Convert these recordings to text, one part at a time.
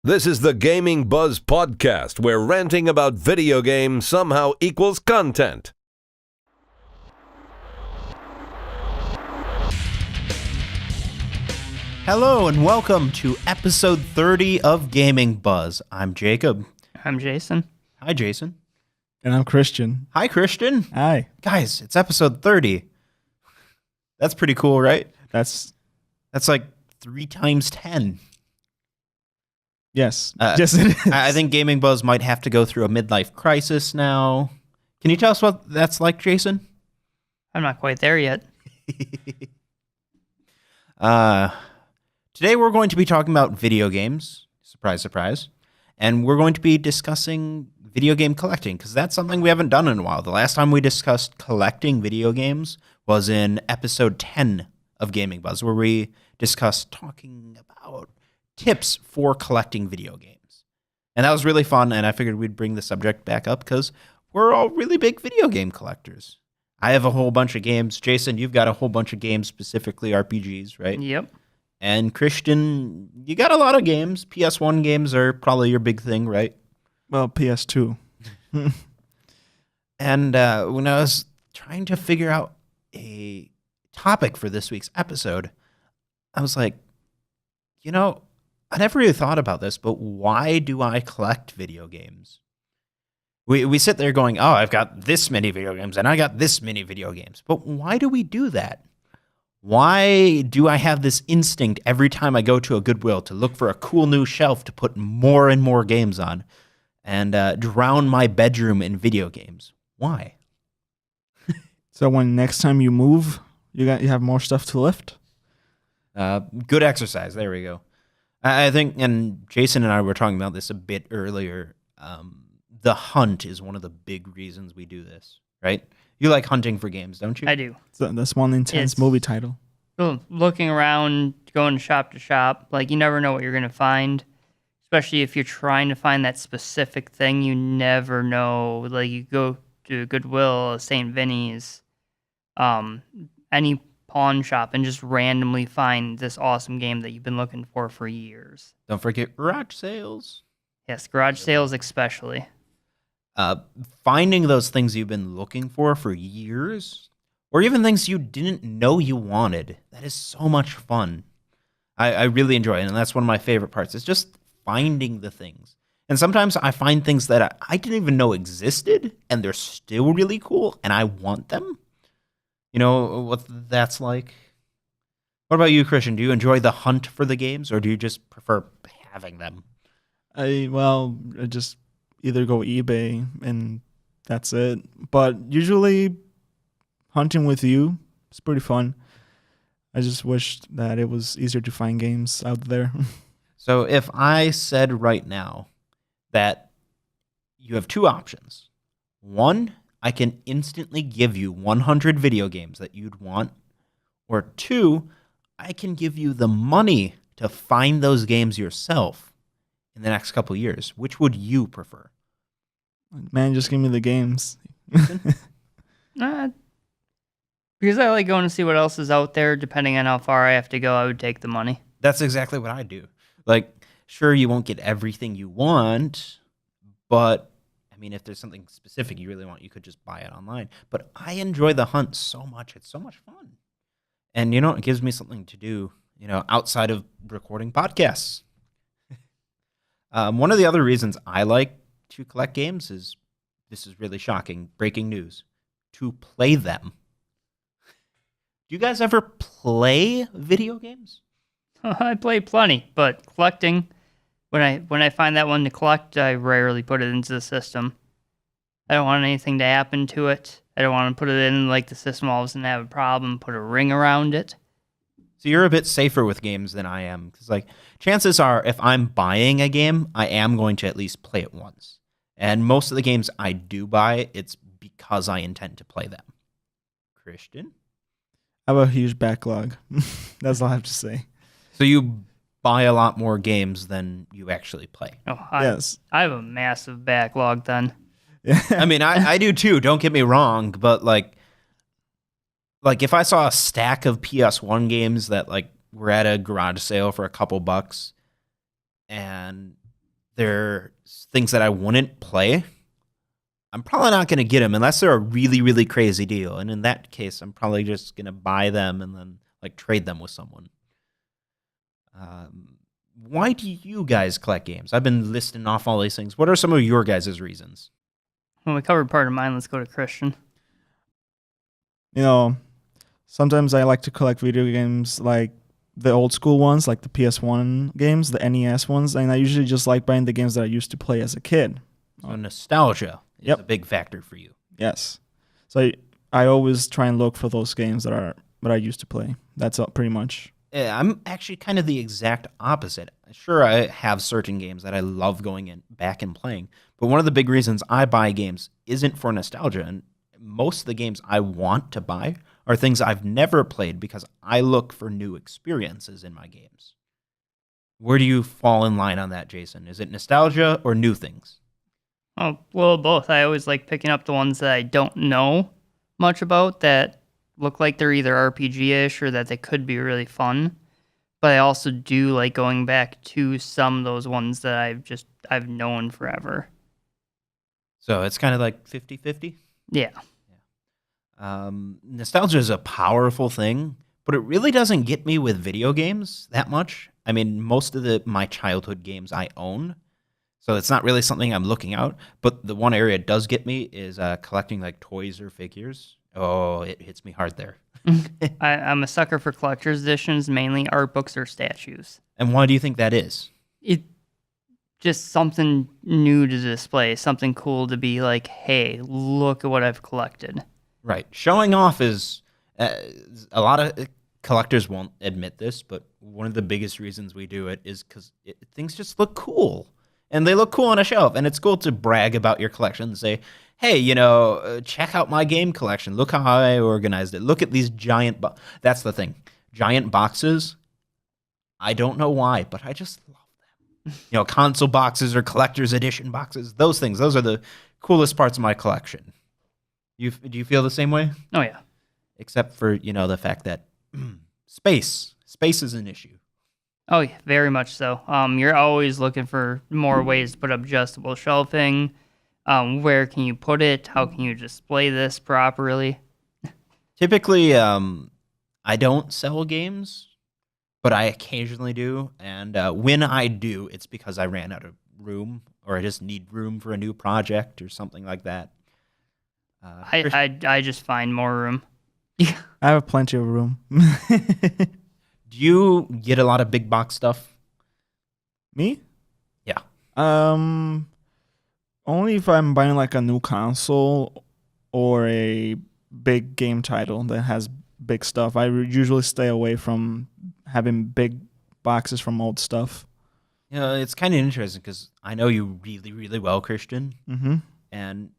This is the Gaming Buzz Podcast, where ranting about video games somehow equals content. Hello and welcome to episode 30 of Gaming Buzz. I'm Jacob. I'm Jason. Hi, Jason. And I'm Christian. Hi, Christian. Hi. Guys, it's episode 30. That's pretty cool, right? That's like 3 times 10. yes. Yes, it is. I think Gaming Buzz might have to go through a midlife crisis now. Can you tell us what that's like, Jason? I'm not quite there yet. Today we're going to be talking about video games. Surprise, surprise. And we're going to be discussing video game collecting, because that's something we haven't done in a while. The last time we discussed collecting video games was in episode 10 of Gaming Buzz, where we discussed talking about tips for collecting video games. And that was really fun, and I figured we'd bring the subject back up because we're all really big video game collectors. I have a whole bunch of games. Jason, you've got a whole bunch of games, specifically RPGs, right? Yep. And Christian, you got a lot of games. PS1 games are probably your big thing, right? Well, PS2. And when I was trying to figure out a topic for this week's episode, I was like, I never really thought about this, but why do I collect video games? We sit there going, oh, I've got this many video games, and I got this many video games. But why do we do that? Why do I have this instinct every time I go to a Goodwill to look for a cool new shelf to put more and more games on and drown my bedroom in video games? Why? So when next time you move, you have more stuff to lift? Good exercise. There we go. I think, and Jason and I were talking about this a bit earlier, the hunt is one of the big reasons we do this, right? You like hunting for games, don't you? I do. So that's one intense It's- movie title. Looking around, going shop to shop, like you never know what you're going to find. Especially if you're trying to find that specific thing, you never know. Like you go to Goodwill, St. Vinny's, any pawn shop and just randomly find this awesome game that you've been looking for years. Don't forget garage sales. Yes, garage sales especially. Finding those things you've been looking for years, or even things you didn't know you wanted, that is so much fun. I really enjoy it, and that's one of my favorite parts. It's just finding the things. And sometimes I find things that I didn't even know existed, and they're still really cool, and I want them. You know what that's like? What about you, Christian? Do you enjoy the hunt for the games, or do you just prefer having them? I just either go eBay and that's it. But usually hunting with you is pretty fun. I just wish that it was easier to find games out there. So if I said right now that you have 2 options. One, I can instantly give you 100 video games that you'd want. Or 2, I can give you the money to find those games yourself in the next couple of years. Which would you prefer? Man, just give me the games. Because I like going to see what else is out there. Depending on how far I have to go, I would take the money. That's exactly what I do. Like, sure, you won't get everything you want, but I mean, if there's something specific you really want, you could just buy it online. But I enjoy the hunt so much. It's so much fun. And, it gives me something to do, outside of recording podcasts. One of the other reasons I like to collect games is, this is really shocking, breaking news, to play them. Do you guys ever play video games? I play plenty, but collecting, when I find that one to collect, I rarely put it into the system. I don't want anything to happen to it. I don't want to put it in like the system all of a sudden have a problem, put a ring around it. So you're a bit safer with games than I am, because chances are if I'm buying a game, I am going to at least play it once. And most of the games I do buy, it's because I intend to play them. Christian? I have a huge backlog. That's all I have to say. So you buy a lot more games than you actually play. Oh, Yes. I have a massive backlog then. I mean, I do too, don't get me wrong, but like if I saw a stack of PS1 games that were at a garage sale for a couple bucks, and they're things that I wouldn't play, I'm probably not going to get them unless they're a really, really crazy deal. And in that case, I'm probably just going to buy them and then like trade them with someone. Why do you guys collect games? I've been listing off all these things. What are some of your guys' reasons? When we covered part of mine, let's go to Christian. You know, sometimes I like to collect video games like the old school ones, like the PS1 games, the NES ones, and I usually just like buying the games that I used to play as a kid. So nostalgia is Yep. a big factor for you. Yes. So I always try and look for those games that I used to play. That's pretty much. Yeah, I'm actually kind of the exact opposite. Sure, I have certain games that I love going in back and playing, but one of the big reasons I buy games isn't for nostalgia. And most of the games I want to buy are things I've never played because I look for new experiences in my games. Where do you fall in line on that, Jason? Is it nostalgia or new things? Oh, well, both. I always like picking up the ones that I don't know much about that look like they're either RPG-ish or that they could be really fun. But I also do like going back to some of those ones that I've known forever. So it's kind of like 50-50? Yeah. Nostalgia is a powerful thing, but it really doesn't get me with video games that much. I mean, most of my childhood games I own, so it's not really something I'm looking out. But the one area it does get me is collecting like toys or figures. Oh, it hits me hard there. I'm a sucker for collector's editions, mainly art books or statues. And why do you think that is? It just something new to display, something cool to be like, hey, look at what I've collected. Right. Showing off is a lot of collectors won't admit this, but one of the biggest reasons we do it is because things just look cool. And they look cool on a shelf. And it's cool to brag about your collection and say, hey, check out my game collection. Look how I organized it. Look at these giant that's the thing. Giant boxes, I don't know why, but I just love them. Console boxes or collector's edition boxes, those things. Those are the coolest parts of my collection. Do you feel the same way? Oh, yeah. Except for, the fact that space is an issue. Oh, yeah, very much so. You're always looking for more ways to put up adjustable shelving. Where can you put it? How can you display this properly? Typically, I don't sell games, but I occasionally do. And when I do, it's because I ran out of room or I just need room for a new project or something like that. I just find more room. I have plenty of room. Do you get a lot of big box stuff? Me? Yeah. Only if I'm buying like a new console or a big game title that has big stuff. I usually stay away from having big boxes from old stuff. It's kind of interesting because I know you really, really well, Christian. Mm-hmm. And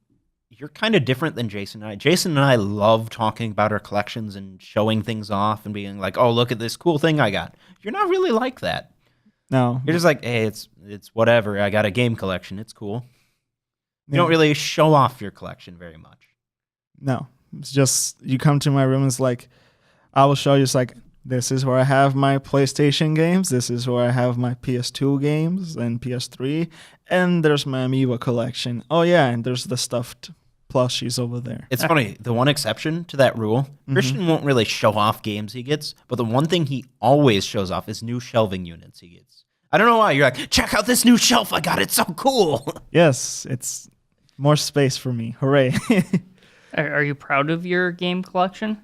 you're kind of different than Jason and I. Jason and I love talking about our collections and showing things off and being like, oh, look at this cool thing I got. You're not really like that. No. You're just like, hey, it's whatever. I got a game collection. It's cool. You don't really show off your collection very much. No. It's just, you come to my room and it's like, I will show you. It's like, this is where I have my PlayStation games. This is where I have my PS2 games and PS3. And there's my Amiibo collection. Oh, yeah. And there's the stuffed plushies over there. It's funny. The one exception to that rule, Christian won't really show off games he gets, but the one thing he always shows off is new shelving units he gets. I don't know why. You're like, check out this new shelf I got. It's so cool. Yes. It's more space for me. Hooray. Are you proud of your game collection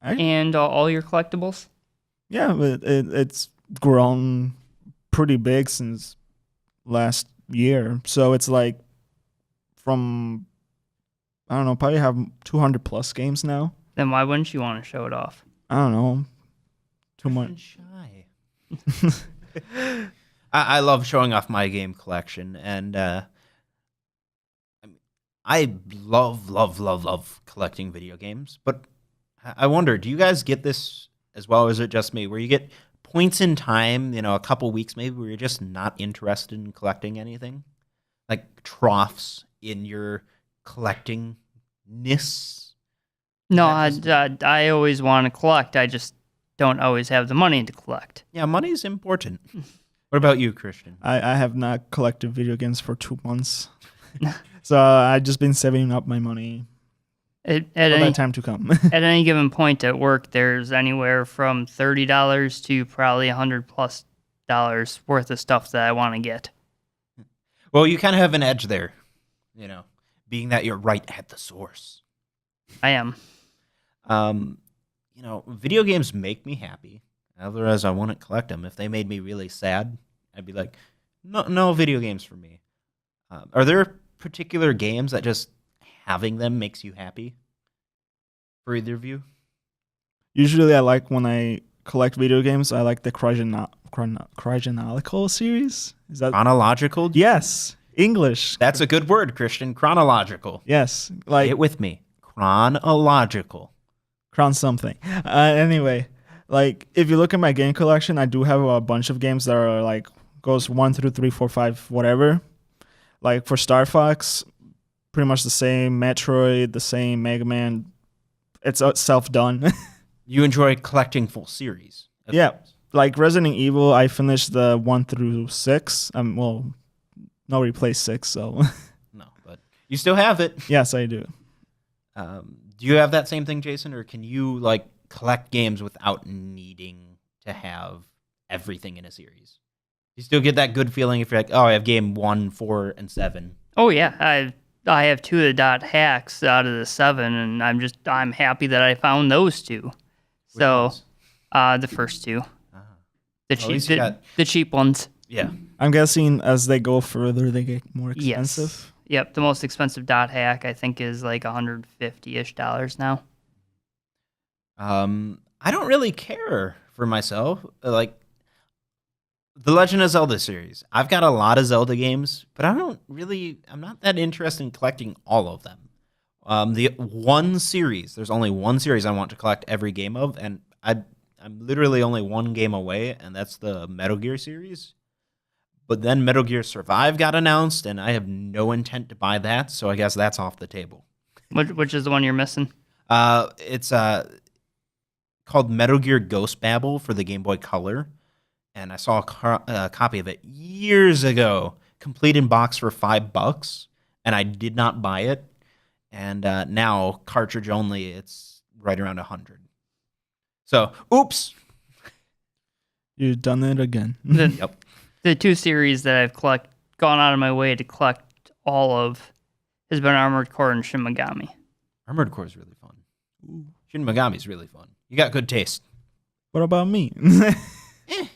and all your collectibles? Yeah, but it's grown pretty big since last year. So it's like from, I don't know, probably have 200 plus games now. Then why wouldn't you want to show it off? I don't know. Too much. Shy. I love showing off my game collection, and I love collecting video games. But I wonder, do you guys get this as well, or is it just me, where you get points in time, a couple weeks maybe, where you're just not interested in collecting anything? Like troughs in your collectingness? No, I always want to collect. I just don't always have the money to collect. Yeah, money's important. What about you, Christian? I have not collected video games for 2 months. So I've just been saving up my money At for any that time to come. at any given point at work, there's anywhere from $30 to probably $100+ worth of stuff that I want to get. Well, you kind of have an edge there, being that you're right at the source. I am. Video games make me happy. Otherwise, I wouldn't collect them. If they made me really sad, I'd be like, no video games for me. Are there particular games that just having them makes you happy? For either of you? Usually, I like when I collect video games. I like the chronological series. Is that Chronological? yes? English. That's a good word, Christian. Chronological. Yes, Say like it with me. Chronological. crown something. Anyway, like if you look at my game collection, I do have a bunch of games that are like goes 1 through 3, 4, 5, whatever. Like for Star Fox, pretty much the same. Metroid, the same. Mega Man, it's self-done. You enjoy collecting full series. of Yeah. games. Like Resident Evil, I finished the 1 through 6. Well, nobody plays 6, so No, but you still have it. yes, I do. Do you have that same thing, Jason, or can you collect games without needing to have everything in a series? You still get that good feeling if you're like, oh, I have game 1, 4, and 7. Oh yeah, I have 2 of the dot hacks out of the 7, and I'm happy that I found those 2. Which So, ones? the first 2, Ah. the Well, at least you got- the cheap ones. Yeah. I'm guessing as they go further, they get more expensive. Yes. Yep, the most expensive dot hack I think is like $150-ish now. I don't really care for myself. Like the Legend of Zelda series. I've got a lot of Zelda games, but I'm not that interested in collecting all of them. There's only one series I want to collect every game of, and I'm literally only one game away, and that's the Metal Gear series. But then Metal Gear Survive got announced, and I have no intent to buy that, so I guess that's off the table. Which is the one you're missing? It's called Metal Gear Ghost Babel for the Game Boy Color, and I saw a copy of it years ago, complete in box for $5, and I did not buy it. And now cartridge only, it's right around 100. So, oops. You've done it again. Yep. The 2 series that I've gone out of my way to collect all of has been Armored Core and Shin Megami. Armored Core is really fun. Shin Megami is really fun. You got good taste. What about me?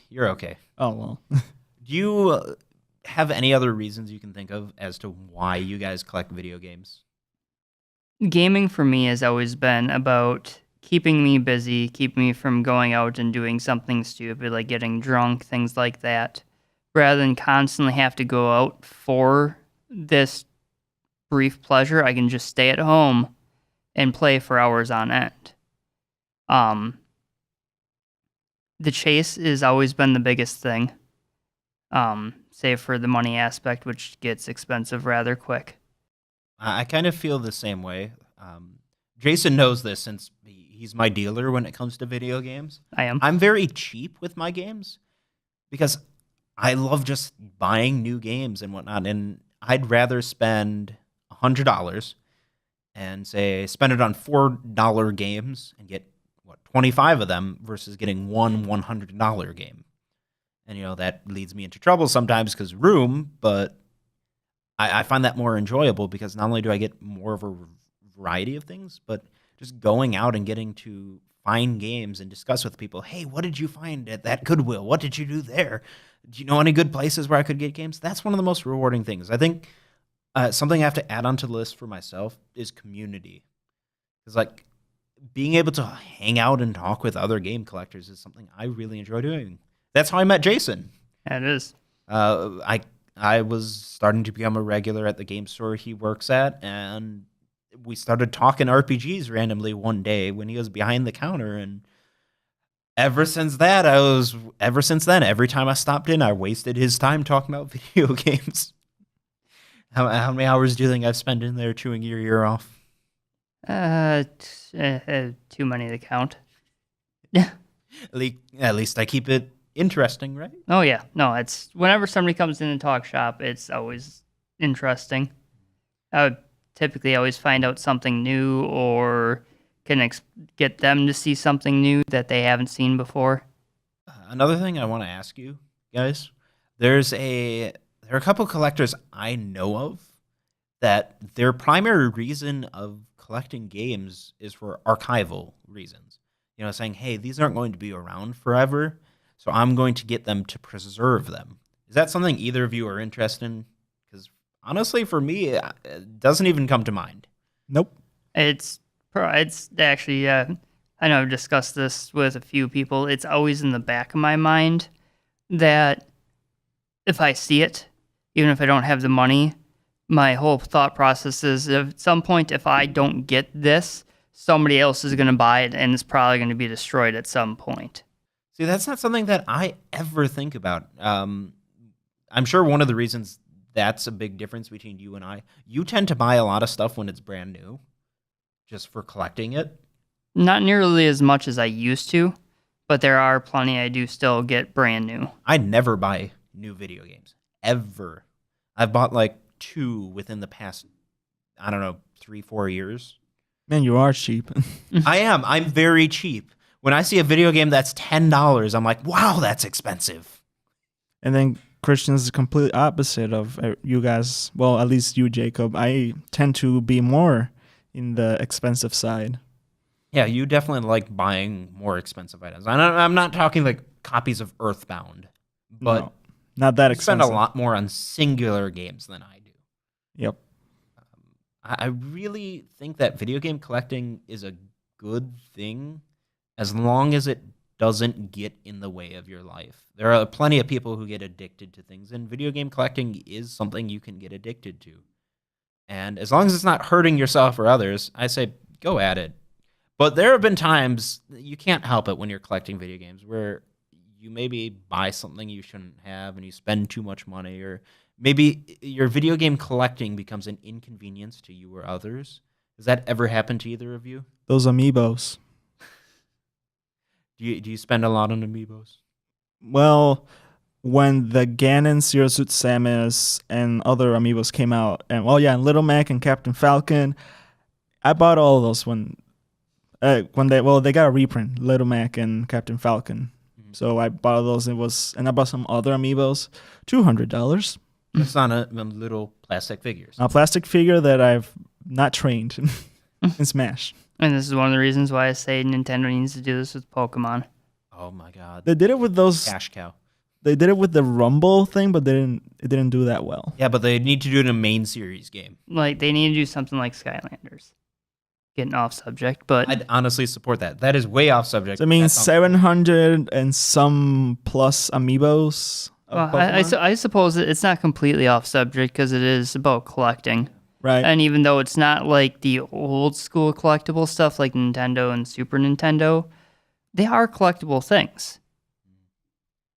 You're okay. Oh, well. Do you have any other reasons you can think of as to why you guys collect video games? Gaming for me has always been about keeping me busy, keeping me from going out and doing something stupid like getting drunk, things like that, rather than constantly have to go out for this brief pleasure. I can just stay at home and play for hours on end. The chase has always been the biggest thing, save for the money aspect, which gets expensive rather quick. I kind of feel the same way. Jason knows this since he's my dealer when it comes to video games. I am. I'm very cheap with my games because I love just buying new games and whatnot. And I'd rather spend $100 and say spend it on $4 games and get 25 of them versus getting one $100 game. And that leads me into trouble sometimes because room, but I find that more enjoyable because not only do I get more of a variety of things, but just going out and getting to find games and discuss with people. Hey, what did you find at that Goodwill? What did you do there? Do you know any good places where I could get games? That's one of the most rewarding things. I think something I have to add onto the list for myself is community. Because being able to hang out and talk with other game collectors is something I really enjoy doing. That's how I met Jason. Yeah, it is. I was starting to become a regular at the game store he works at, and we started talking RPGs randomly one day when he was behind the counter, and ever since then, every time I stopped in, I wasted his time talking about video games. How many hours do you think I've spent in there chewing your ear off? Too many to count. At least I keep it interesting, right? Oh yeah, no, it's whenever somebody comes in and talk shop, it's always interesting. I would typically always find out something new or can get them to see something new that they haven't seen before. Another thing I want to ask you guys, there are a couple collectors I know of that their primary reason of collecting games is for archival reasons. You know, saying, "Hey, these aren't going to be around forever, so I'm going to get them to preserve them." Is that something either of you are interested in? Because honestly, for me, it doesn't even come to mind. Nope. It's actually I know I've discussed this with a few people. It's always in the back of my mind that if I see it, even if I don't have the money, my whole thought process is at some point if I don't get this, somebody else is going to buy it and it's probably going to be destroyed at some point. See, that's not something that I ever think about. I'm sure one of the reasons that's a big difference between you and I, you tend to buy a lot of stuff when it's brand new, just for collecting it. Not nearly as much as I used to, but there are plenty I do still get brand new. I never buy new video games, ever. I've bought like 2 within the past, I don't know, 3-4 years. Man, you are cheap. I am. I'm very cheap. When I see a video game that's $10, I'm like, wow, that's expensive. And then Christian's the complete opposite of you guys. Well, at least you, Jacob. I tend to be more in the expensive side. Yeah, you definitely like buying more expensive items. I'm not talking like copies of Earthbound, but No, not that you spend expensive. a lot more on singular games than I do. Yep. I really think that video game collecting is a good thing as long as it doesn't get in the way of your life. There are plenty of people who get addicted to things, and video game collecting is something you can get addicted to. And as long as it's not hurting yourself or others, I say go at it. But there have been times you can't help it when you're collecting video games where you maybe buy something you shouldn't have and you spend too much money, or maybe your video game collecting becomes an inconvenience to you or others. Does that ever happen to either of you? Those amiibos. Do you spend a lot on amiibos? Well, when the Ganon, Zero Suit Samus, and other amiibos came out, and and Little Mac and Captain Falcon, I bought all of those when they got a reprint, Little Mac and Captain Falcon. Mhm. So I bought those. And I bought some other amiibos, $200. Just on a little plastic figures. A plastic figure that I've not trained in Smash. And this is one of the reasons why I say Nintendo needs to do this with Pokemon. Oh my god. They did it with those. Cash cow. They did it with the Rumble thing, but it didn't do that well. Yeah, but they need to do it in a main series game. Like, they need to do something like Skylanders. Getting off subject, but I'd honestly support that. That is way off subject. So I mean, That sounds- 700 and some plus amiibos. Of well, Pokemon, I suppose it's not completely off subject because it is about collecting. right? And even though it's not like the old school collectible stuff like Nintendo and Super Nintendo, they are collectible things.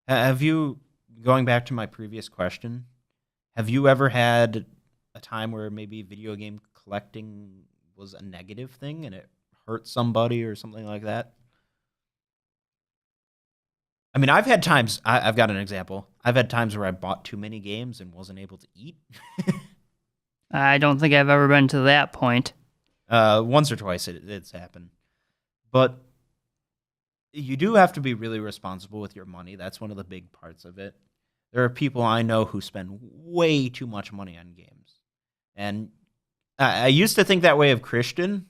Have you, going back to my previous question, have you ever had a time where maybe video game collecting was a negative thing and it hurt somebody or something like that? I mean, I've had times, I've got an example. I've had times where I bought too many games and wasn't able to eat. I don't think I've ever been to that point. Once or twice it's happened. But you do have to be really responsible with your money. That's one of the big parts of it. There are people I know who spend way too much money on games. And I used to think that way of Christian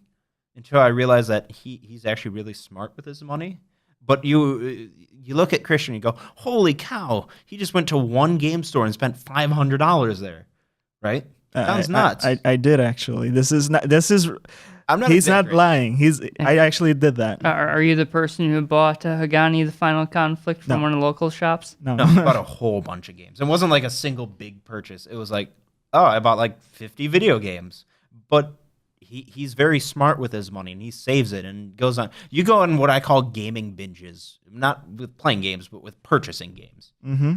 until I realized that he's actually really smart with his money. But you look at Christian and you go, holy cow, he just went to one game store and spent $500 there, right? Sounds nuts. I did actually. I'm not He's not exaggerating. lying. I actually did that. Are you the person who bought Hagani: The Final Conflict from No. one of the local shops? No, No, he bought a whole bunch of games. It wasn't like a single big purchase. It was like, oh, I bought like 50 video games. But he's very smart with his money, and he saves it and goes on. You go on what I call gaming binges, not with playing games, but with purchasing games. Mm-hmm.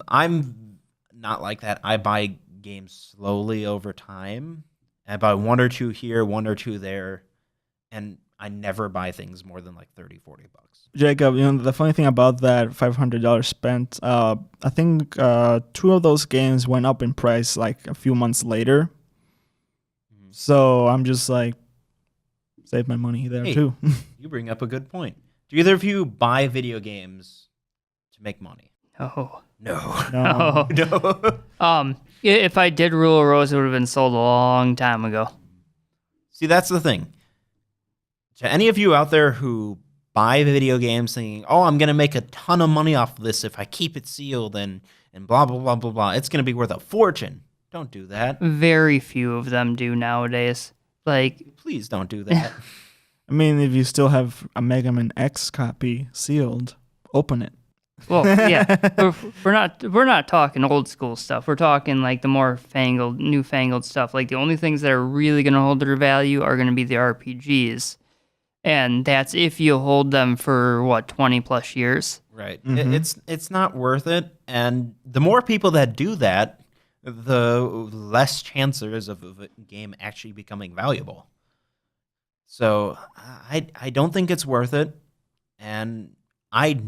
I'm not like that. I buy games slowly over time. I buy one or two here, one or two there, and I never buy things more than like $30, $40. Jacob, the funny thing about that $500 spent, I think 2 of those games went up in price like a few months later. So I'm just like, save my money there too. You bring up a good point. Do either of you buy video games to make money? Oh. No. No. No. If I did Rule of Rose, it would have been sold a long time ago. See, that's the thing. To any of you out there who buy video games thinking, oh, I'm going to make a ton of money off of this if I keep it sealed and blah, blah, blah, blah, blah. It's going to be worth a fortune. Don't do that. Very few of them do nowadays. Like, Please don't do that. I mean, if you still have a Mega Man X copy sealed, open it. well, yeah, we're not talking old school stuff. We're talking like the more newfangled stuff. Like the only things that are really going to hold their value are going to be the RPGs, and that's if you hold them for 20 plus years. Right. It's not worth it. And the more people that do that, the less chance there is of a game actually becoming valuable. So I don't think it's worth it. And I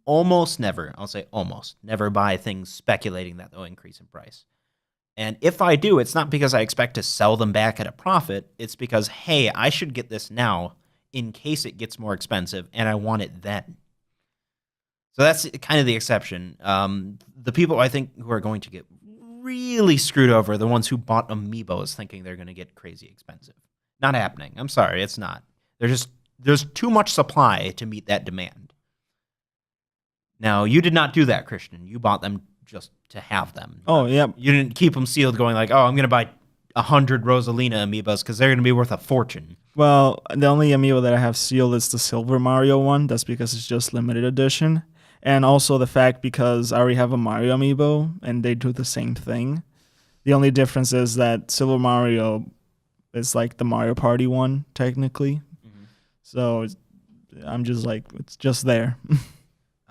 almost never, I'll say almost, never buy things speculating that they'll increase in price. And if I do, it's not because I expect to sell them back at a profit. It's because, hey, I should get this now in case it gets more expensive, and I want it then. So that's kind of the exception. The people I think who are going to get really screwed over are the ones who bought amiibos thinking they're going to get crazy expensive. Not happening. I'm sorry, it's not. There's too much supply to meet that demand. Now, you did not do that, Christian. You bought them just to have them. Oh, yeah. You didn't keep them sealed going like, oh, I'm going to buy 100 Rosalina amiibos because they're going to be worth a fortune. Well, the only amiibo that I have sealed is the Silver Mario one. That's because it's just limited edition. And also the fact because I already have a Mario amiibo and they do the same thing. The only difference is that Silver Mario is like the Mario Party one, technically. Mm-hmm. So I'm just like, it's just there.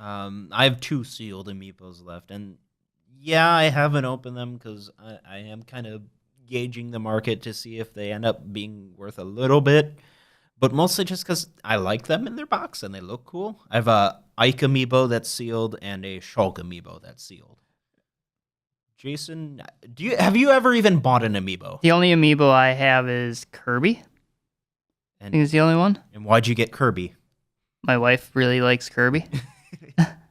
I have 2 sealed amiibos left, and yeah, I haven't opened them because I am kind of gauging the market to see if they end up being worth a little bit, but mostly just because I like them in their box and they look cool. I have a Ike amiibo that's sealed and a Shulk amiibo that's sealed. Jason, have you ever even bought an amiibo? The only amiibo I have is Kirby. I think it's the only one. And why'd you get Kirby? My wife really likes Kirby.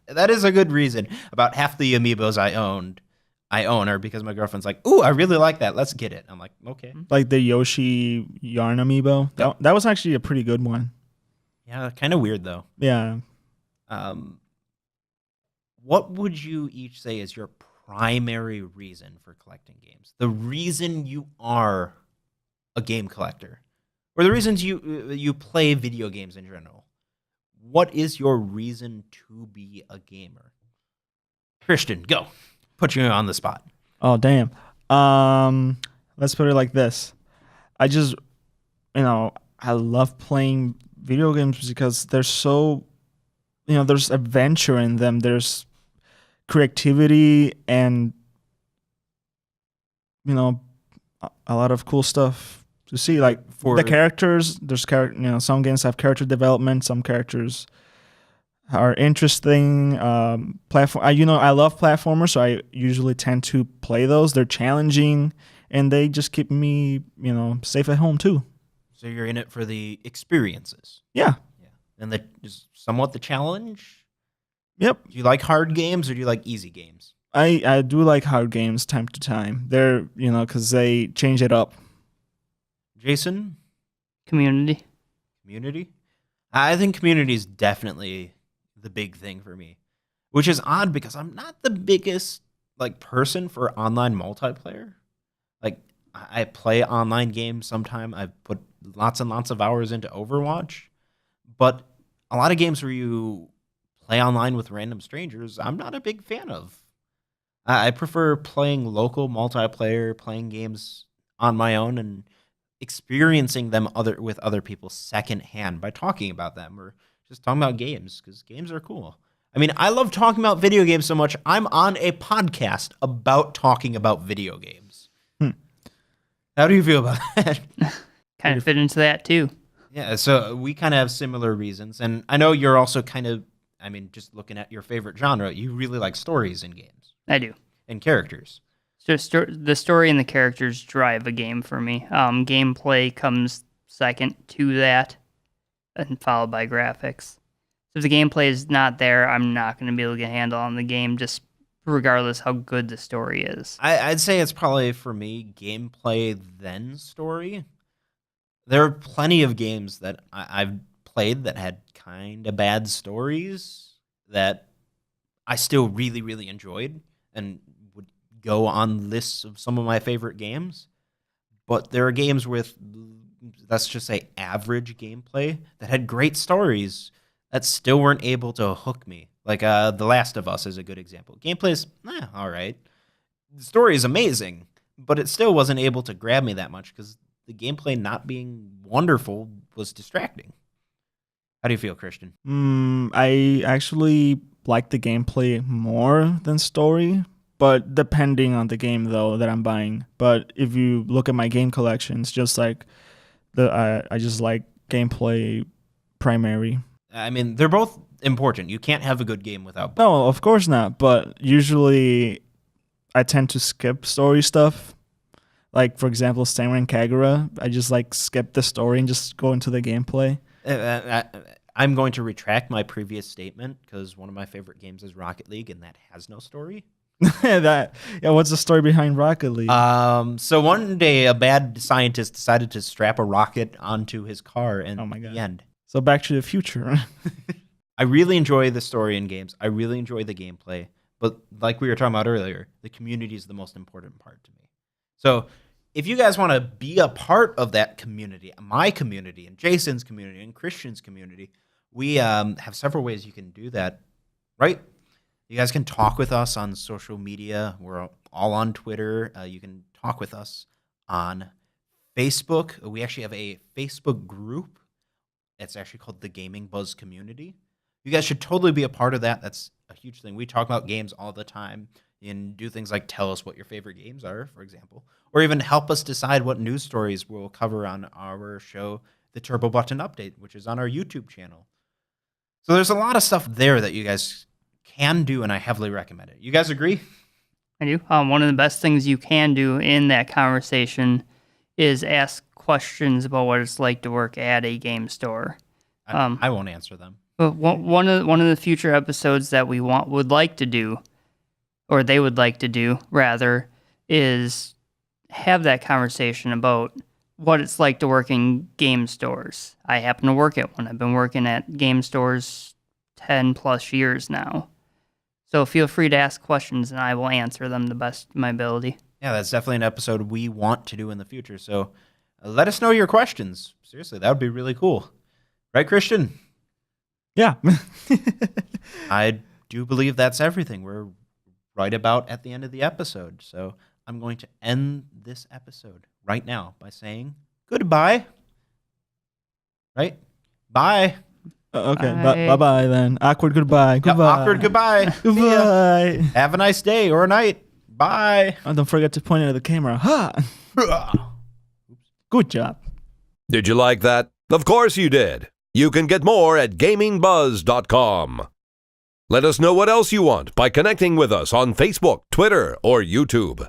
That is a good reason. About half the amiibos I own are because my girlfriend's like, ooh, I really like that. Let's get it. I'm like, okay. Like the Yoshi Yarn amiibo. That was actually a pretty good one. Yeah, kind of weird though. Yeah. What would you each say is your primary reason for collecting games? The reason you are a game collector, or the reasons you play video games in general. What is your reason to be a gamer? Christian, go. Put you on the spot. Oh, damn. Let's put it like this. I just, I love playing video games because they're so, there's adventure in them. There's creativity and, a lot of cool stuff to see. Like for the characters, there's some games have character development. Some characters are interesting. Platform. I love platformers, so I usually tend to play those. They're challenging, and they just keep me, safe at home too. So you're in it for the experiences. Yeah. And that is somewhat the challenge. Yep. Do you like hard games or do you like easy games? I do like hard games time to time. They're because they change it up. Jason? Community. I think community is definitely the big thing for me, which is odd because I'm not the biggest person for online multiplayer. I play online games sometime. I've put lots and lots of hours into Overwatch, but a lot of games where you play online with random strangers, I'm not a big fan of. I prefer playing local multiplayer, playing games on my own and experiencing them with other people secondhand by talking about them or just talking about games because games are cool. I mean, I love talking about video games so much. I'm on a podcast about talking about video games. How do you feel about that? Kind of fit into that too. Yeah, so we kind of have similar reasons. And I know you're also kind of, I mean, just looking at your favorite genre, you really like stories in games I do. and characters. So the story and the characters drive a game for me. Gameplay comes second to that, and followed by graphics. So if the gameplay is not there, I'm not going to be able to get a handle on the game, just regardless how good the story is. I'd say it's probably, for me, gameplay then story. There are plenty of games that I've played that had kind of bad stories that I still really, really enjoyed and would go on lists of some of my favorite games. But there are games with, let's just say, average gameplay that had great stories that still weren't able to hook me. Like The Last of Us is a good example. Gameplay is all right. The story is amazing, but it still wasn't able to grab me that much because the gameplay not being wonderful was distracting. How do you feel, Christian? I actually like the gameplay more than story, but depending on the game though that I'm buying. But if you look at my game collection, it's just like I just like gameplay primary. I mean, they're both important. You can't have a good game without both. No, of course not. But usually, I tend to skip story stuff. Like for example, Stanway and Kagura, I just like skip the story and just go into the gameplay. I'm going to retract my previous statement because one of my favorite games is Rocket League, and that has no story. What's the story behind Rocket League? So one day, a bad scientist decided to strap a rocket onto his car, and Oh my God. the end. So Back to the Future. I really enjoy the story in games. I really enjoy the gameplay. But like we were talking about earlier, the community is the most important part to me. So if you guys want to be a part of that community, my community, and Jason's community, and Christian's community, we have several ways you can do that, right? You guys can talk with us on social media. We're all on Twitter. You can talk with us on Facebook. We actually have a Facebook group. It's actually called the Gaming Buzz Community. You guys should totally be a part of that. That's a huge thing. We talk about games all the time and do things like tell us what your favorite games are, for example, or even help us decide what news stories we'll cover on our show, The Turbo Button Update, which is on our YouTube channel. So there's a lot of stuff there that you guys can do, and I heavily recommend it. You guys agree? I do. One of the best things you can do in that conversation is ask questions about what it's like to work at a game store. I won't answer them. But one of the future episodes that we would like to do, or they would like to do rather, is have that conversation about what it's like to work in game stores. I happen to work at one. I've been working at game stores 10 plus years now. So feel free to ask questions and I will answer them the best of my ability. Yeah, that's definitely an episode we want to do in the future. So let us know your questions. Seriously, that would be really cool. Right, Christian? Yeah. I do believe that's everything. We're right about at the end of the episode. So I'm going to end this episode right now by saying goodbye. Right? Bye. Okay. Bye. Bye-bye then. Awkward goodbye. Yeah, Goodbye. awkward goodbye. See ya. Goodbye. Have a nice day or night. Bye. Oh, don't forget to point it at the camera. Ha! Good job. Did you like that? Of course you did. You can get more at gamingbuzz.com. Let us know what else you want by connecting with us on Facebook, Twitter, or YouTube.